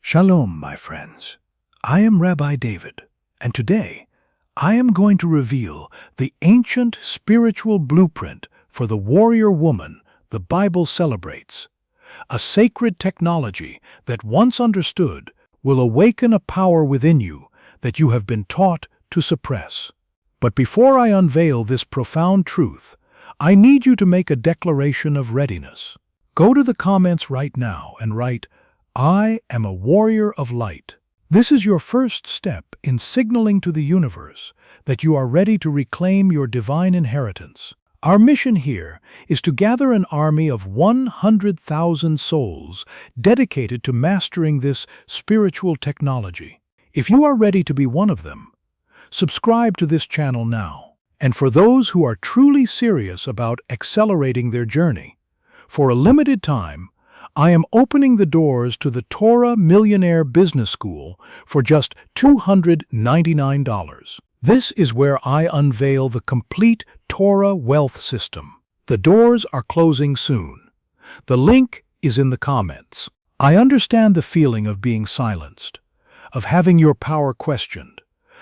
Shalom, my friends. I am Rabbi David, and today I am going to reveal the ancient spiritual blueprint for the warrior woman the Bible celebrates, a sacred technology that, once understood, will awaken a power within you that you have been taught to suppress. But before I unveil this profound truth, I need you to make a declaration of readiness. Go to the comments right now and write, "I am a warrior of light." This is your first step in signaling to the universe that you are ready to reclaim your divine inheritance. Our mission here is to gather an army of 100,000 souls dedicated to mastering this spiritual technology. If you are ready to be one of them, subscribe to this channel now. And for those who are truly serious about accelerating their journey, for a limited time, I am opening the doors to the Torah Millionaire Business School for just $299. This is where I unveil the complete Torah wealth system. The doors are closing soon. The link is in the comments. I understand the feeling of being silenced, of having your power questioned,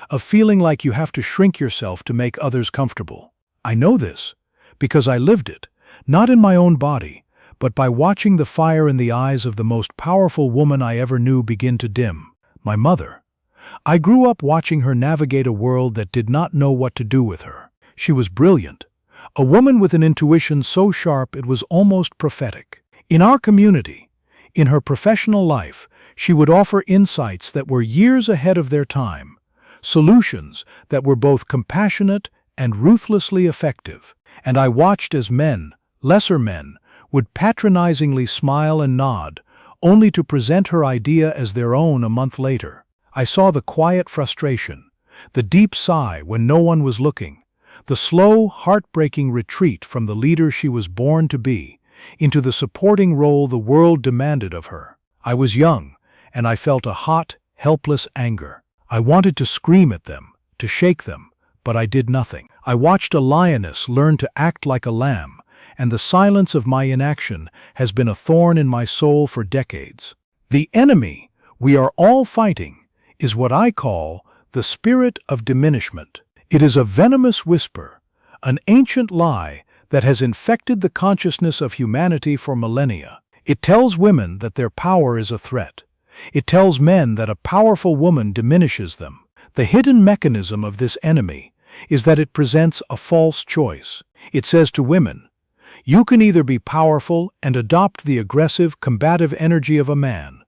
of feeling like you have to shrink yourself to make others comfortable. I know this because I lived it, not in my own body, but by watching the fire in the eyes of the most powerful woman I ever knew begin to dim, my mother. I grew up watching her navigate a world that did not know what to do with her. She was brilliant, a woman with an intuition so sharp it was almost prophetic. In our community, in her professional life, she would offer insights that were years ahead of their time, solutions that were both compassionate and ruthlessly effective. And I watched as men, lesser men, would patronizingly smile and nod, only to present her idea as their own a month later. I saw the quiet frustration, the deep sigh when no one was looking, the slow, heartbreaking retreat from the leader she was born to be, into the supporting role the world demanded of her. I was young, and I felt a hot, helpless anger. I wanted to scream at them, to shake them, but I did nothing. I watched a lioness learn to act like a lamb, and the silence of my inaction has been a thorn in my soul for decades. The enemy we are all fighting is what I call the spirit of diminishment. It is a venomous whisper, an ancient lie that has infected the consciousness of humanity for millennia. It tells women that their power is a threat. It tells men that a powerful woman diminishes them. The hidden mechanism of this enemy is that it presents a false choice. It says to women, you can either be powerful and adopt the aggressive, combative energy of a man,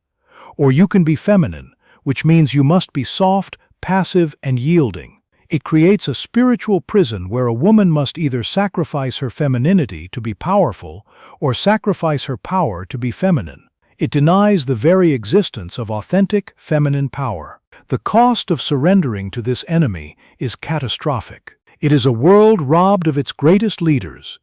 or you can be feminine, which means you must be soft, passive, and yielding. It creates a spiritual prison where a woman must either sacrifice her femininity to be powerful or sacrifice her power to be feminine. It denies the very existence of authentic feminine power. The cost of surrendering to this enemy is catastrophic. It is a world robbed of its greatest leaders,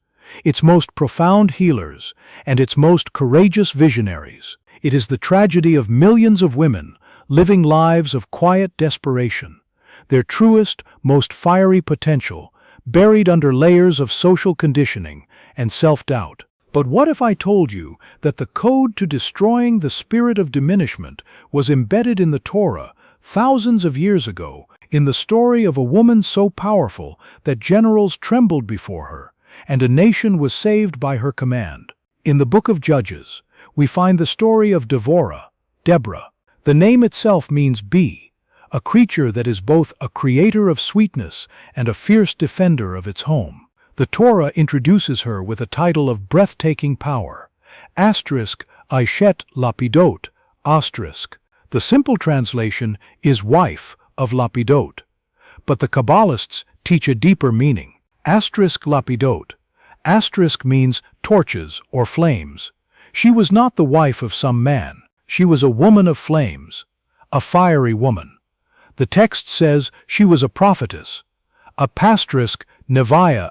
its most profound healers, and its most courageous visionaries. It is the tragedy of millions of women living lives of quiet desperation, their truest, most fiery potential buried under layers of social conditioning and self-doubt. But what if I told you that the code to destroying the spirit of diminishment was embedded in the Torah thousands of years ago, in the story of a woman so powerful that generals trembled before her, and a nation was saved by her command? In the book of Judges, we find the story of Deborah. The name itself means bee, a creature that is both a creator of sweetness and a fierce defender of its home. The Torah introduces her with a title of breathtaking power, *Aishet Lapidot*. The simple translation is wife of Lapidot, but the Kabbalists teach a deeper meaning. *Lapidot* means torches or flames. She was not the wife of some man. She was a woman of flames, a fiery woman. The text says she was a prophetess, a neviah,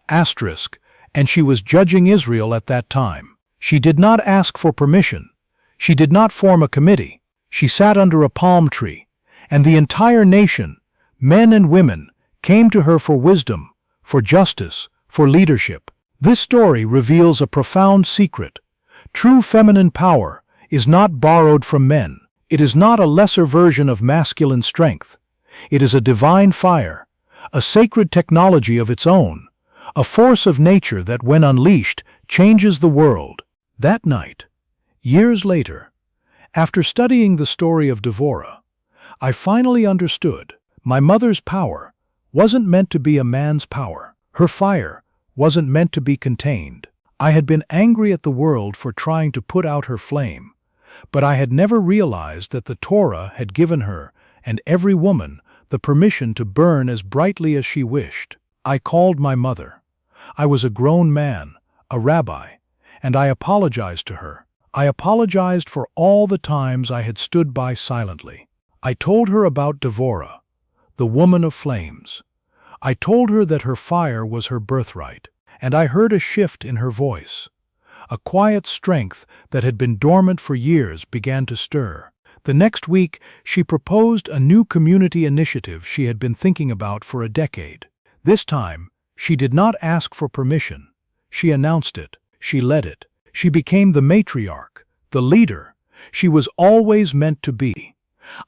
and she was judging Israel at that time. She did not ask for permission. She did not form a committee. She sat under a palm tree, and the entire nation, men and women, came to her for wisdom, for justice, for leadership. This story reveals a profound secret. True feminine power is not borrowed from men. It is not a lesser version of masculine strength. It is a divine fire, a sacred technology of its own, a force of nature that, when unleashed, changes the world. That night, years later, after studying the story of Devorah, I finally understood my mother's power wasn't meant to be a man's power. Her fire wasn't meant to be contained. I had been angry at the world for trying to put out her flame, but I had never realized that the Torah had given her and every woman the permission to burn as brightly as she wished. I called my mother. I was a grown man, a rabbi, and I apologized to her. I apologized for all the times I had stood by silently. I told her about Devorah, the woman of flames. I told her that her fire was her birthright, and I heard a shift in her voice. A quiet strength that had been dormant for years began to stir. The next week, she proposed a new community initiative she had been thinking about for a decade. This time, she did not ask for permission. She announced it. She led it. She became the matriarch, the leader she was always meant to be.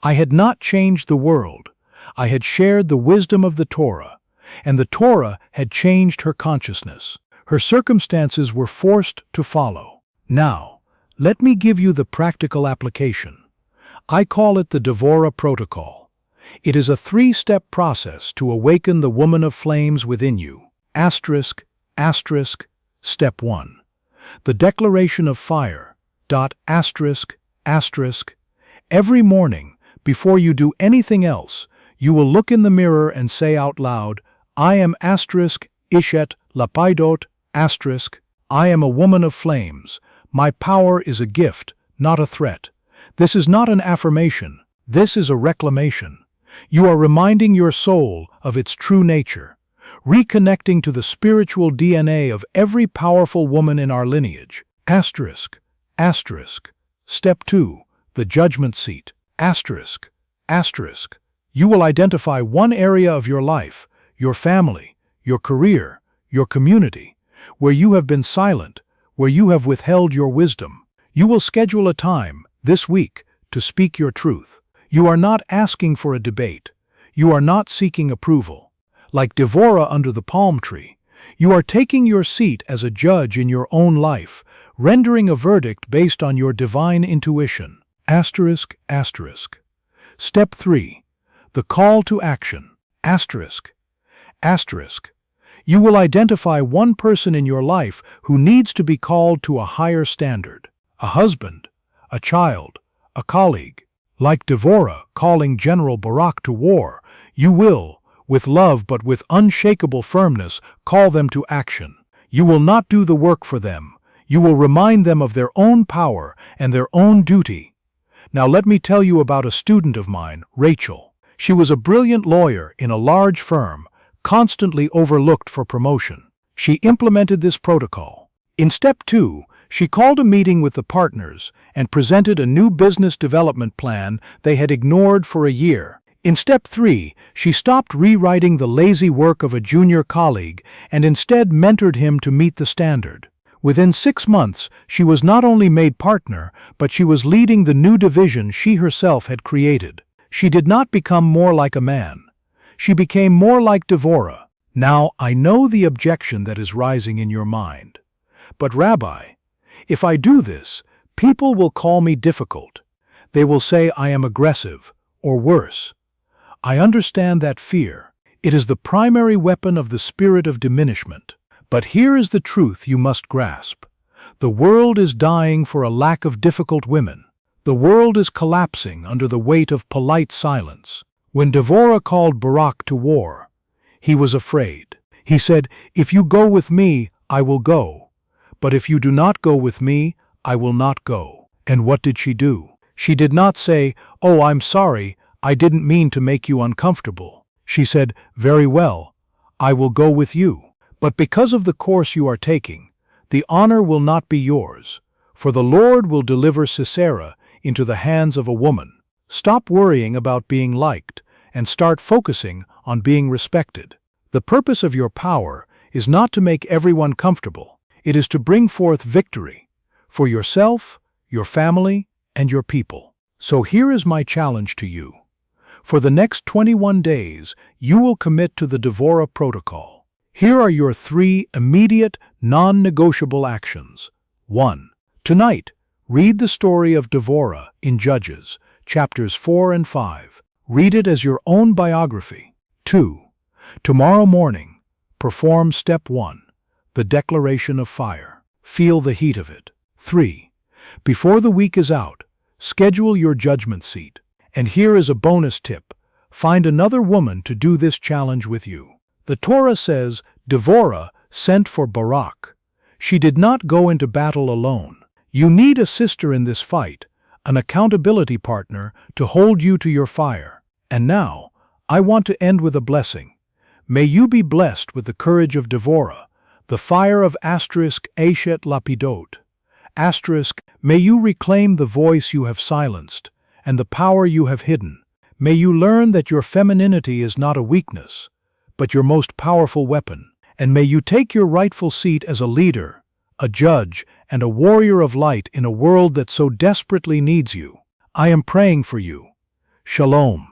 I had not changed the world. I had shared the wisdom of the Torah, and the Torah had changed her consciousness. Her circumstances were forced to follow. Now, let me give you the practical application. I call it the Devorah Protocol. It is a 3-step process to awaken the woman of flames within you. Asterisk, asterisk, step 1. The declaration of fire. Asterisk, asterisk. Every morning, before you do anything else, you will look in the mirror and say out loud, I am asterisk, ishet, lapaidot, asterisk. I am a woman of flames. My power is a gift, not a threat. This is not an affirmation. This is a reclamation. You are reminding your soul of its true nature, reconnecting to the spiritual DNA of every powerful woman in our lineage. Asterisk, asterisk. Step 2. The judgment seat. Asterisk, asterisk. You will identify one area of your life, your family, your career, your community, where you have been silent, where you have withheld your wisdom. You will schedule a time, this week, to speak your truth. You are not asking for a debate. You are not seeking approval. Like Devorah under the palm tree, you are taking your seat as a judge in your own life, rendering a verdict based on your divine intuition. Asterisk, asterisk. Step 3. The call to action. Asterisk, asterisk. You will identify one person in your life who needs to be called to a higher standard. A husband, a child, a colleague. Like Devorah calling General Barak to war, you will, with love but with unshakable firmness, call them to action. You will not do the work for them. You will remind them of their own power and their own duty. Now let me tell you about a student of mine, Rachel. She was a brilliant lawyer in a large firm, constantly overlooked for promotion. She implemented this protocol. In step 2, she called a meeting with the partners and presented a new business development plan they had ignored for a year. In step 3, she stopped rewriting the lazy work of a junior colleague and instead mentored him to meet the standard. Within 6 months, she was not only made partner, but she was leading the new division she herself had created. She did not become more like a man. She became more like Devorah. Now, I know the objection that is rising in your mind. But Rabbi, if I do this, people will call me difficult. They will say I am aggressive, or worse. I understand that fear. It is the primary weapon of the spirit of diminishment. But here is the truth you must grasp. The world is dying for a lack of difficult women. The world is collapsing under the weight of polite silence. When Devorah called Barak to war, he was afraid. He said, if you go with me, I will go. But if you do not go with me, I will not go. And what did she do? She did not say, oh, I'm sorry, I didn't mean to make you uncomfortable. She said, very well, I will go with you. But because of the course you are taking, the honor will not be yours, for the Lord will deliver Sisera into the hands of a woman. Stop worrying about being liked and start focusing on being respected. The purpose of your power is not to make everyone comfortable. It is to bring forth victory for yourself, your family, and your people. So here is my challenge to you. For the next 21 days, you will commit to the Devorah protocol. Here are your 3 immediate, non-negotiable actions. 1. Tonight, read the story of Devorah in Judges, chapters 4 and 5. Read it as your own biography. 2. Tomorrow morning, perform step 1, the declaration of fire. Feel the heat of it. 3. Before the week is out, schedule your judgment seat. And here is a bonus tip. Find another woman to do this challenge with you. The Torah says Devorah sent for Barak. She did not go into battle alone. You need a sister in this fight, an accountability partner to hold you to your fire. And now, I want to end with a blessing. May you be blessed with the courage of Devorah, the fire of Eshet Lapidot. May you reclaim the voice you have silenced and the power you have hidden. May you learn that your femininity is not a weakness, but your most powerful weapon. And may you take your rightful seat as a leader, a judge, and a warrior of light in a world that so desperately needs you. I am praying for you. Shalom.